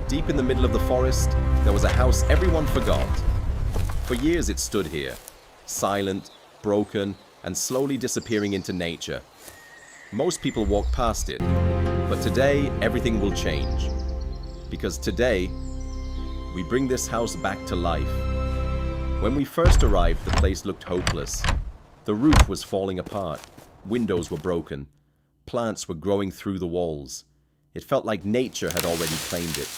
Deep in the middle of the forest, there was a house everyone forgot. For years it stood here, silent, broken, and slowly disappearing into nature. Most people walk past it, but today everything will change. Because today, we bring this house back to life. When we first arrived, the place looked hopeless. The roof was falling apart, windows were broken, plants were growing through the walls. It felt like nature had already claimed it.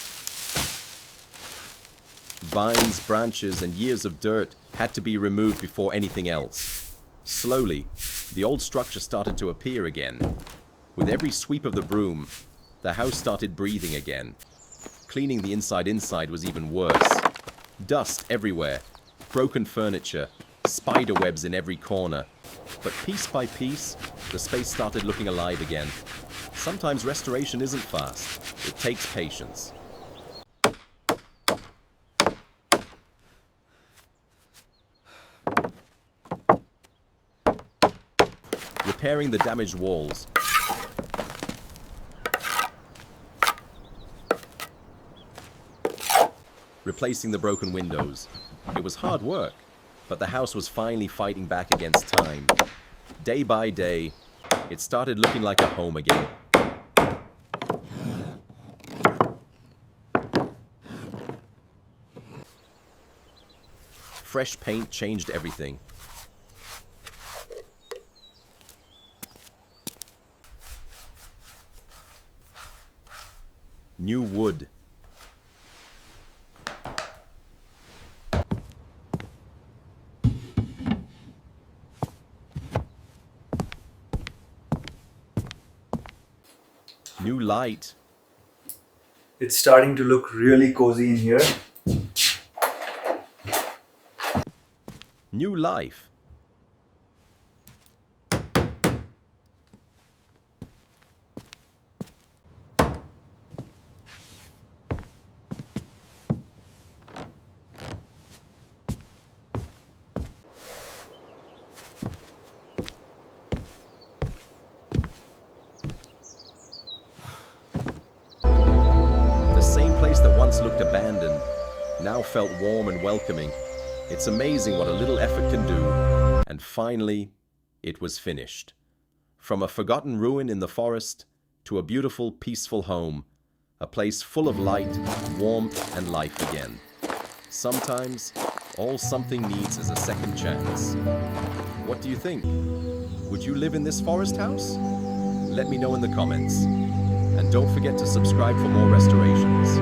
Vines, branches, and years of dirt had to be removed before anything else. Slowly, the old structure started to appear again. With every sweep of the broom, the house started breathing again. Cleaning the inside was even worse. Dust everywhere, broken furniture, spider webs in every corner. But piece by piece, the space started looking alive again. Sometimes restoration isn't fast. It takes patience. Repairing the damaged walls. Replacing the broken windows. It was hard work, but the house was finally fighting back against time. Day by day, it started looking like a home again. Fresh paint changed everything. New wood. New light. It's starting to look really cozy in here. New life. That once looked abandoned, now felt warm and welcoming. It's amazing what a little effort can do. And finally, it was finished. From a forgotten ruin in the forest to a beautiful, peaceful home, a place full of light, warmth, and life again. Sometimes, all something needs is a second chance. What do you think? Would you live in this forest house? Let me know in the comments. And don't forget to subscribe for more restorations.